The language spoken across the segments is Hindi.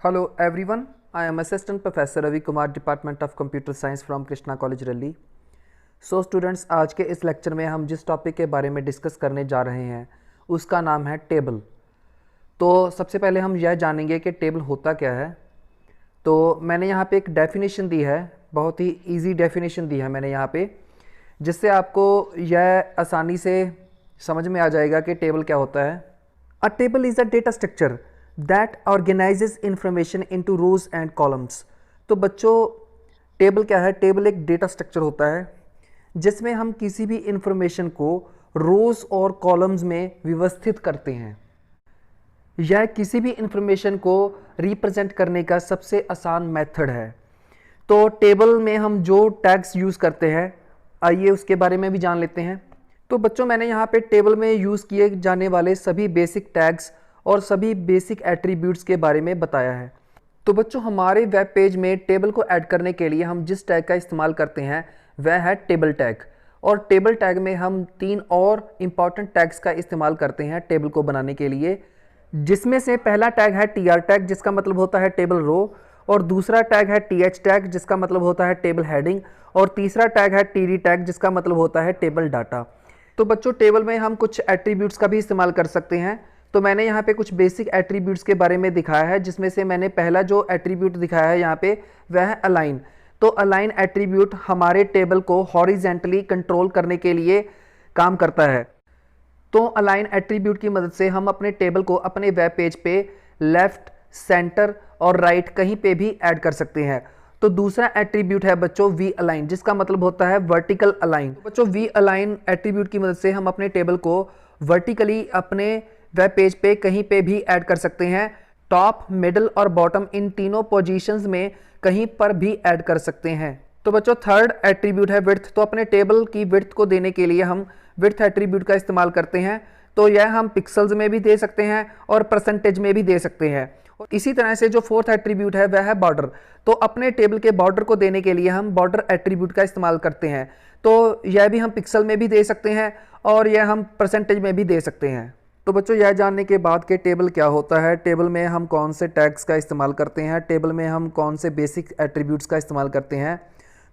Hello everyone, I am Assistant Professor Ravi Kumar, Department of Computer Science from Krishna College Raleigh. So students, आज के इस लेक्चर में हम जिस टॉपिक के बारे में डिस्कस करने जा रहे हैं उसका नाम है टेबल। तो सबसे पहले हम यह जानेंगे कि टेबल होता क्या है। तो मैंने यहाँ पे एक डेफिनेशन दी है, बहुत ही इजी डेफिनेशन दी है मैंने यहाँ पे, जिससे आपको यह आसानी से समझ में आ जाएगा कि टेबल क्या होता है। अ table is a data structure that organises information into rose and columns. तो बच्चों, टेबल क्या है? टेबल एक डेटा स्ट्रक्चर होता है जिसमें हम किसी भी इंफॉर्मेशन को रोज और कॉलम्स में व्यवस्थित करते हैं। यह किसी भी इंफॉर्मेशन को रिप्रेजेंट करने का सबसे आसान मेथड है। तो टेबल में हम जो टैग्स यूज़ करते हैं, आइए उसके बारे में भी जान लेते हैं। तो बच्चों, मैंने यहाँ पे टेबल में यूज़ किए जाने वाले सभी बेसिक टैग्स और सभी बेसिक एट्रीब्यूट्स के बारे में बताया है। तो बच्चों, हमारे वेब पेज में टेबल को ऐड करने के लिए हम जिस टैग का इस्तेमाल करते हैं वह है टेबल टैग। और टेबल टैग में हम 3 और इम्पॉर्टेंट टैग्स का इस्तेमाल करते हैं टेबल को बनाने के लिए, जिसमें से पहला टैग है टीआर टैग, जिसका मतलब होता है टेबल रो, और दूसरा टैग है टीएच टैग, जिसका मतलब होता है टेबल हेडिंग, और तीसरा टैग है टीडी टैग, जिसका मतलब होता है टेबल डाटा। तो बच्चों, टेबल में हम कुछ एट्रीब्यूट्स का भी इस्तेमाल कर सकते हैं। तो मैंने यहाँ पे कुछ बेसिक एट्रीब्यूट्स के बारे में दिखाया है, जिसमें से मैंने पहला जो एट्रीब्यूट दिखाया है यहाँ पे वह है अलाइन। तो अलाइन एट्रीब्यूट हमारे टेबल को हॉरिजेंटली कंट्रोल करने के लिए काम करता है। तो अलाइन एट्रीब्यूट की मदद से हम अपने टेबल को अपने वेब पेज पे लेफ्ट, सेंटर और राइट कहीं पे भी ऐड कर सकते हैं। तो दूसरा एट्रीब्यूट है बच्चों वी अलाइन, जिसका मतलब होता है वर्टिकल अलाइन। बच्चों, वी अलाइन एट्रीब्यूट की मदद से हम अपने टेबल को वर्टिकली अपने वेब पेज पे कहीं पे भी ऐड कर सकते हैं। टॉप, मिडल और बॉटम, इन तीनों पोजीशंस में कहीं पर भी ऐड कर सकते हैं। तो बच्चों, थर्ड एट्रीब्यूट है विड्थ। तो अपने टेबल की विड्थ को देने के लिए हम विड्थ एट्रीब्यूट का इस्तेमाल करते हैं। तो यह हम पिक्सल्स में भी दे सकते हैं और परसेंटेज में भी दे सकते हैं। इसी तरह से जो फोर्थ एट्रीब्यूट है वह है बॉर्डर। तो अपने टेबल के बॉर्डर को देने के लिए हम बॉर्डर एट्रीब्यूट का इस्तेमाल करते हैं। तो यह भी हम पिक्सल में भी दे सकते हैं और यह हम परसेंटेज में भी दे सकते हैं। तो बच्चों, यह जानने के बाद कि टेबल क्या होता है, टेबल में हम कौन से टैग्स का इस्तेमाल करते हैं, टेबल में हम कौन से बेसिक एट्रीब्यूट्स का इस्तेमाल करते हैं,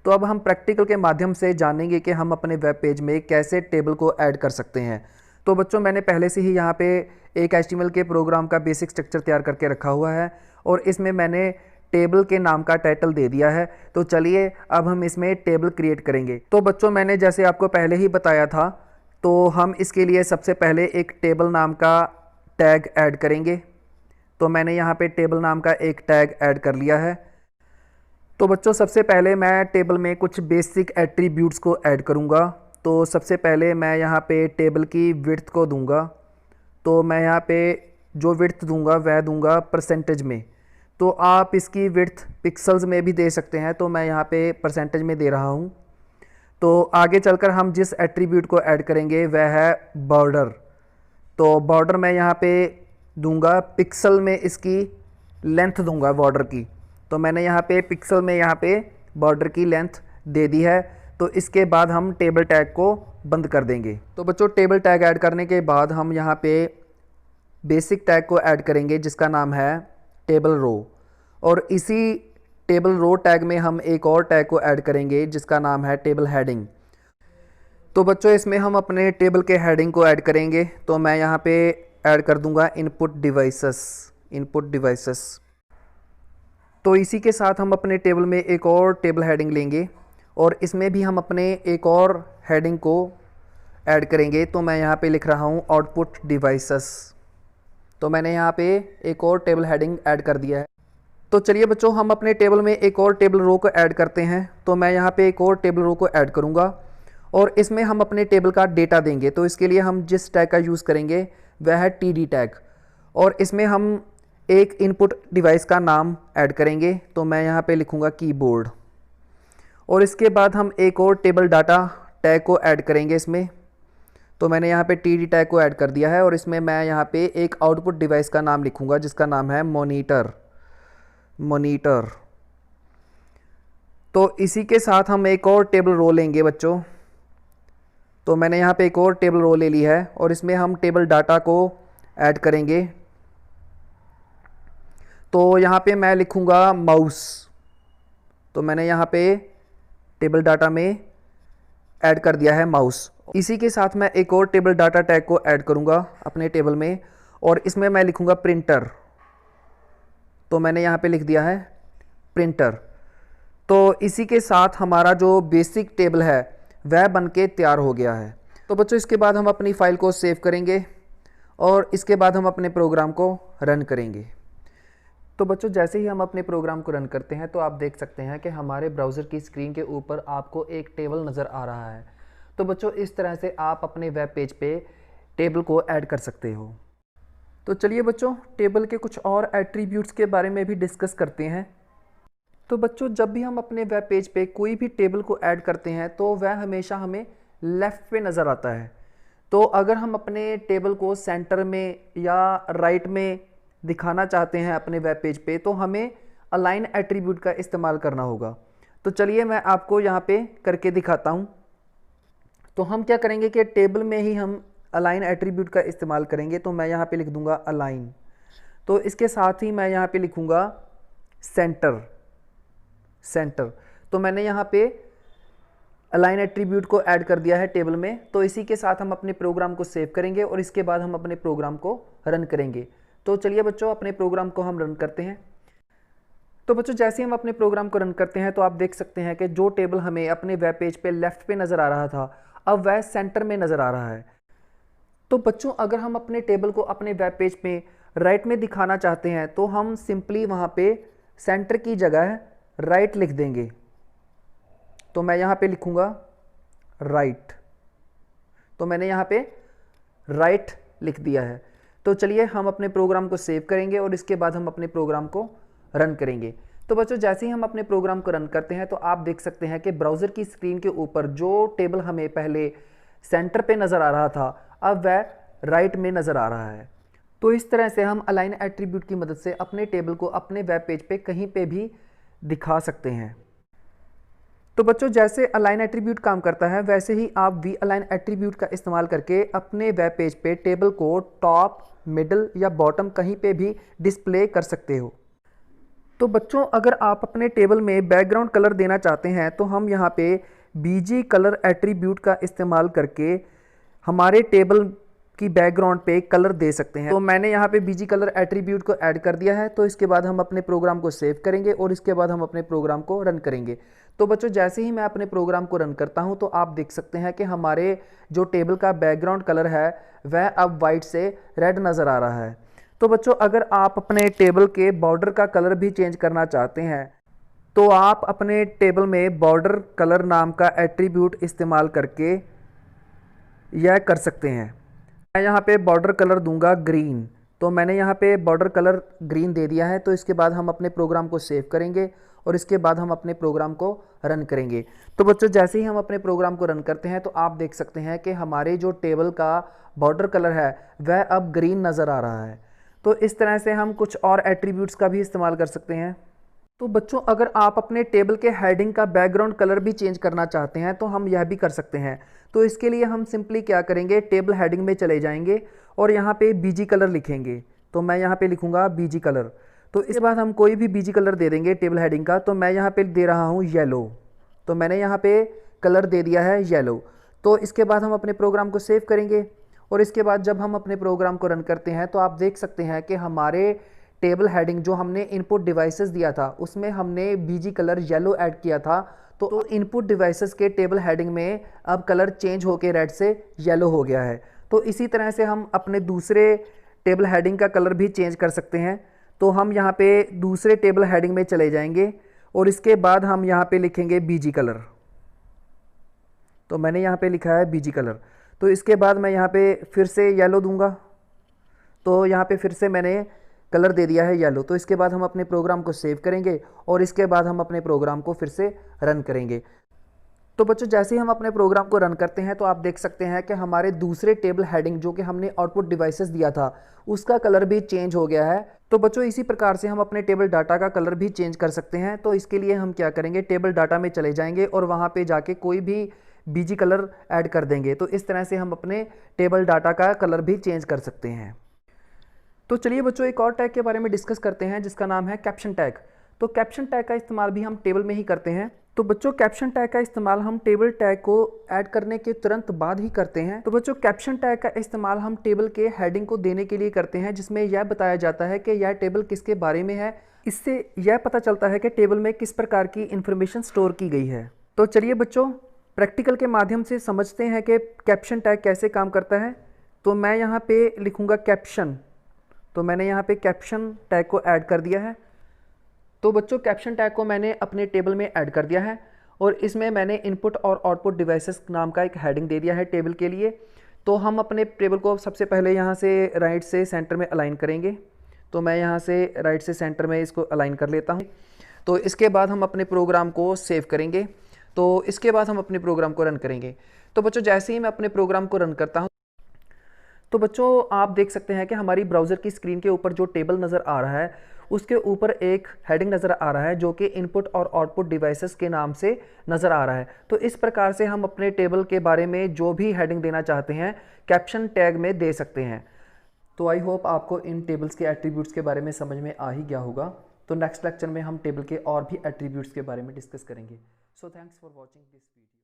तो अब हम प्रैक्टिकल के माध्यम से जानेंगे कि हम अपने वेब पेज में कैसे टेबल को ऐड कर सकते हैं। तो बच्चों, मैंने पहले से ही यहाँ पे एक HTML के प्रोग्राम का बेसिक स्ट्रक्चर तैयार करके रखा हुआ है और इसमें मैंने टेबल के नाम का टाइटल दे दिया है। तो चलिए अब हम इसमें टेबल क्रिएट करेंगे। तो बच्चों, मैंने जैसे आपको पहले ही बताया था, तो हम इसके लिए सबसे पहले एक टेबल नाम का टैग ऐड करेंगे। तो मैंने यहाँ पे टेबल नाम का एक टैग ऐड कर लिया है। तो बच्चों, सबसे पहले मैं टेबल में कुछ बेसिक एट्रीब्यूट्स को ऐड करूँगा। तो सबसे पहले मैं यहाँ पे टेबल की विड्थ को दूंगा। तो मैं यहाँ पे जो विड्थ दूंगा वह दूंगा परसेंटेज में। तो आप इसकी विड्थ पिक्सल्स में भी दे सकते हैं, तो मैं यहाँ पे परसेंटेज में दे रहा हूँ। तो आगे चलकर हम जिस एट्रीब्यूट को ऐड करेंगे वह है बॉर्डर। तो बॉर्डर मैं यहाँ पे दूंगा पिक्सल में, इसकी लेंथ दूंगा बॉर्डर की। तो मैंने यहाँ पे पिक्सल में यहाँ पे बॉर्डर की लेंथ दे दी है। तो इसके बाद हम टेबल टैग को बंद कर देंगे। तो बच्चों, टेबल टैग ऐड करने के बाद हम यहाँ पे बेसिक टैग को ऐड करेंगे जिसका नाम है टेबल रो। और इसी टेबल रो टैग में हम एक और टैग को ऐड करेंगे जिसका नाम है टेबल हेडिंग। तो बच्चों, इसमें हम अपने टेबल के हेडिंग को ऐड करेंगे। तो मैं यहाँ पे ऐड कर दूंगा इनपुट डिवाइसेस। तो इसी के साथ हम अपने टेबल में एक और टेबल हेडिंग लेंगे और इसमें भी हम अपने एक और हेडिंग को ऐड करेंगे। तो मैं यहाँ पे लिख रहा हूँ आउटपुट डिवाइसेस। तो मैंने यहाँ पे एक और टेबल हेडिंग ऐड कर दिया है। तो चलिए बच्चों, हम अपने टेबल में एक और टेबल रो को ऐड करते हैं। तो मैं यहाँ पे एक और टेबल रो को ऐड करूँगा और इसमें हम अपने टेबल का डेटा देंगे। तो इसके लिए हम जिस टैग का यूज़ करेंगे वह है टीडी टैग और इसमें हम एक इनपुट डिवाइस का नाम ऐड करेंगे। तो मैं यहाँ पे लिखूँगा कीबोर्ड और इसके बाद हम एक और टेबल डाटा टैग को ऐड करेंगे इसमें। तो मैंने यहाँ पे टीडी टैग को ऐड कर दिया है और इसमें मैं यहाँ पे एक आउटपुट डिवाइस का नाम लिखूँगा जिसका नाम है मॉनिटर। तो इसी के साथ हम एक और टेबल रो लेंगे बच्चों। तो मैंने यहाँ पे एक और टेबल रो ले ली है और इसमें हम टेबल डाटा को ऐड करेंगे। तो यहाँ पे मैं लिखूँगा माउस। तो मैंने यहाँ पे टेबल डाटा में ऐड कर दिया है माउस। इसी के साथ मैं एक और टेबल डाटा टैग को ऐड करूँगा अपने टेबल में, और इसमें मैं लिखूँगा प्रिंटर। तो मैंने यहाँ पे लिख दिया है प्रिंटर। तो इसी के साथ हमारा जो बेसिक टेबल है वह बन के तैयार हो गया है। तो बच्चों इसके बाद हम अपनी फ़ाइल को सेव करेंगे और इसके बाद हम अपने प्रोग्राम को रन करेंगे। तो बच्चों जैसे ही हम अपने प्रोग्राम को रन करते हैं तो आप देख सकते हैं कि हमारे ब्राउज़र की स्क्रीन के ऊपर आपको एक टेबल नज़र आ रहा है। तो बच्चों इस तरह से आप अपने वेब पेज पे टेबल को ऐड कर सकते हो। तो चलिए बच्चों टेबल के कुछ और एट्रीब्यूट्स के बारे में भी डिस्कस करते हैं। तो बच्चों जब भी हम अपने वेब पेज पे कोई भी टेबल को ऐड करते हैं तो वह हमेशा हमें लेफ़्ट पे नज़र आता है। तो अगर हम अपने टेबल को सेंटर में या राइट में दिखाना चाहते हैं अपने वेब पेज पे तो हमें अलाइन एट्रीब्यूट का इस्तेमाल करना होगा। तो चलिए मैं आपको यहाँ पे करके दिखाता हूँ। तो हम क्या करेंगे कि टेबल में ही हम अलाइन एट्रीब्यूट का इस्तेमाल करेंगे। तो मैं यहाँ पे लिख दूँगा अलाइन। तो इसके साथ ही मैं यहाँ पे लिखूँगा सेंटर। तो मैंने यहाँ पे अलाइन एट्रीब्यूट को ऐड कर दिया है टेबल में। तो इसी के साथ हम अपने प्रोग्राम को सेव करेंगे और इसके बाद हम अपने प्रोग्राम को रन करेंगे। तो चलिए बच्चों अपने प्रोग्राम को हम रन करते हैं। तो बच्चों जैसे हम अपने प्रोग्राम को रन करते हैं तो आप देख सकते हैं कि जो टेबल हमें अपने वेब पेज पे लेफ़्ट पे नज़र आ रहा था अब वह सेंटर में नज़र आ रहा है। तो बच्चों अगर हम अपने टेबल को अपने वेब पेज में राइट में दिखाना चाहते हैं तो हम सिंपली वहाँ पे सेंटर की जगह राइट लिख देंगे। तो मैं यहाँ पे लिखूँगा राइट। तो मैंने यहाँ पे राइट लिख दिया है। तो चलिए हम अपने प्रोग्राम को सेव करेंगे और इसके बाद हम अपने प्रोग्राम को रन करेंगे। तो बच्चों जैसे ही हम अपने प्रोग्राम को रन करते हैं तो आप देख सकते हैं कि ब्राउज़र की स्क्रीन के ऊपर जो टेबल हमें पहले सेंटर पे नज़र आ रहा था अब वह राइट में नज़र आ रहा है। तो इस तरह से हम अलाइन एट्रीब्यूट की मदद से अपने टेबल को अपने वेब पेज पे कहीं पे भी दिखा सकते हैं। तो बच्चों जैसे अलाइन एट्रीब्यूट काम करता है वैसे ही आप वी अलाइन एट्रीब्यूट का इस्तेमाल करके अपने वेब पेज पे टेबल को टॉप, मिडल या बॉटम कहीं पे भी डिस्प्ले कर सकते हो। तो बच्चों अगर आप अपने टेबल में बैकग्राउंड कलर देना चाहते हैं तो हम यहाँ पे बीजी कलर एट्रीब्यूट का इस्तेमाल करके हमारे टेबल की बैकग्राउंड पे कलर दे सकते हैं। तो मैंने यहाँ पे बीजी कलर एट्रीब्यूट को ऐड कर दिया है। तो इसके बाद हम अपने प्रोग्राम को सेव करेंगे और इसके बाद हम अपने प्रोग्राम को रन करेंगे। तो बच्चों जैसे ही मैं अपने प्रोग्राम को रन करता हूँ तो आप देख सकते हैं कि हमारे जो टेबल का बैकग्राउंड कलर है वह अब वाइट से रेड नज़र आ रहा है। तो बच्चों अगर आप अपने टेबल के बॉर्डर का कलर भी चेंज करना चाहते हैं तो आप अपने टेबल में बॉर्डर कलर नाम का एट्रीब्यूट इस्तेमाल करके यह कर सकते हैं। मैं यहाँ पे बॉर्डर कलर दूंगा ग्रीन। तो मैंने यहाँ पे बॉर्डर कलर ग्रीन दे दिया है। तो इसके बाद हम अपने प्रोग्राम को सेव करेंगे और इसके बाद हम अपने प्रोग्राम को रन करेंगे। तो बच्चों जैसे ही हम अपने प्रोग्राम को रन करते हैं तो आप देख सकते हैं कि हमारे जो टेबल का बॉर्डर कलर है वह अब ग्रीन नज़र आ रहा है। तो इस तरह से हम कुछ और एट्रीब्यूट्स का भी इस्तेमाल कर सकते हैं। तो बच्चों अगर आप अपने टेबल के हेडिंग का बैकग्राउंड कलर भी चेंज करना चाहते हैं तो हम यह भी कर सकते हैं। तो इसके लिए हम सिंपली क्या करेंगे, टेबल हेडिंग में चले जाएंगे और यहाँ पे बीजी कलर लिखेंगे। तो मैं यहाँ पे लिखूँगा बीजी कलर। तो इसके बाद हम कोई भी बीजी कलर दे देंगे टेबल हेडिंग का। तो मैं यहाँ पे दे रहा हूँ येलो। तो मैंने यहाँ पे कलर दे दिया है येलो। तो इसके बाद हम अपने प्रोग्राम को सेव करेंगे और इसके बाद जब हम अपने प्रोग्राम को रन करते हैं तो आप देख सकते हैं कि हमारे टेबल हेडिंग जो हमने इनपुट डिवाइसेस दिया था उसमें हमने बीजी कलर येलो ऐड किया था। तो इनपुट डिवाइसेस के टेबल हेडिंग में अब कलर चेंज होकर रेड से येलो हो गया है। तो इसी तरह से हम अपने दूसरे टेबल हेडिंग का कलर भी चेंज कर सकते हैं। तो हम यहाँ पे दूसरे टेबल हेडिंग में चले जाएंगे और इसके बाद हम यहाँ पे लिखेंगे बीजी कलर। तो मैंने यहाँ पे लिखा है बीजी कलर। तो इसके बाद मैं यहाँ पे फिर से येलो दूंगा। तो यहाँ पे फिर से मैंने कलर दे दिया है येलो। तो इसके बाद हम अपने प्रोग्राम को सेव करेंगे और इसके बाद हम अपने प्रोग्राम को फिर से रन करेंगे। तो बच्चों जैसे ही हम अपने प्रोग्राम को रन करते हैं तो आप देख सकते हैं कि हमारे दूसरे टेबल हेडिंग जो कि हमने आउटपुट डिवाइसेस दिया था उसका कलर भी चेंज हो गया है। तो बच्चों इसी प्रकार से हम अपने टेबल डाटा का कलर भी चेंज कर सकते हैं। तो इसके लिए हम क्या करेंगे, टेबल डाटा में चले जाएंगे और वहाँ पे जाके कोई भी बीजी कलर ऐड कर देंगे। तो इस तरह से हम अपने टेबल डाटा का कलर भी चेंज कर सकते हैं। तो चलिए बच्चों एक और टैग के बारे में डिस्कस करते हैं जिसका नाम है कैप्शन टैग। तो कैप्शन टैग का इस्तेमाल भी हम टेबल में ही करते हैं। तो बच्चों कैप्शन टैग का इस्तेमाल हम टेबल टैग को ऐड करने के तुरंत बाद ही करते हैं। तो बच्चों कैप्शन टैग का इस्तेमाल हम टेबल के हेडिंग को देने के लिए करते हैं, जिसमें यह बताया जाता है कि यह टेबल किसके बारे में है। इससे यह पता चलता है कि टेबल में किस प्रकार की इंफॉर्मेशन स्टोर की गई है। तो चलिए बच्चों प्रैक्टिकल के माध्यम से समझते हैं कि कैप्शन टैग कैसे काम करता है। तो मैं यहाँ पे लिखूँगा कैप्शन। तो मैंने यहाँ पे कैप्शन टैग को ऐड कर दिया है। तो बच्चों कैप्शन टैग को मैंने अपने टेबल में ऐड कर दिया है और इसमें मैंने इनपुट और आउटपुट डिवाइसेस नाम का एक हेडिंग दे दिया है टेबल के लिए। तो हम अपने टेबल को सबसे पहले यहाँ से राइट से सेंटर में अलाइन करेंगे। तो मैं यहाँ से राइट से सेंटर में इसको अलाइन कर लेता हूँ। तो इसके बाद हम अपने प्रोग्राम को सेव करेंगे। तो इसके बाद हम अपने प्रोग्राम को रन करेंगे। तो बच्चों जैसे ही मैं अपने प्रोग्राम को रन करता हूँ तो बच्चों आप देख सकते हैं कि हमारी ब्राउज़र की स्क्रीन के ऊपर जो टेबल नज़र आ रहा है उसके ऊपर एक हेडिंग नज़र आ रहा है जो कि इनपुट और आउटपुट डिवाइसेस के नाम से नज़र आ रहा है। तो इस प्रकार से हम अपने टेबल के बारे में जो भी हेडिंग देना चाहते हैं कैप्शन टैग में दे सकते हैं। तो आई होप आपको इन टेबल्स के एट्रीब्यूट्स के बारे में समझ में आ ही गया होगा। तो नेक्स्ट लेक्चर में हम टेबल के और भी एट्रीब्यूट्स के बारे में डिस्कस करेंगे। So thanks for watching this video.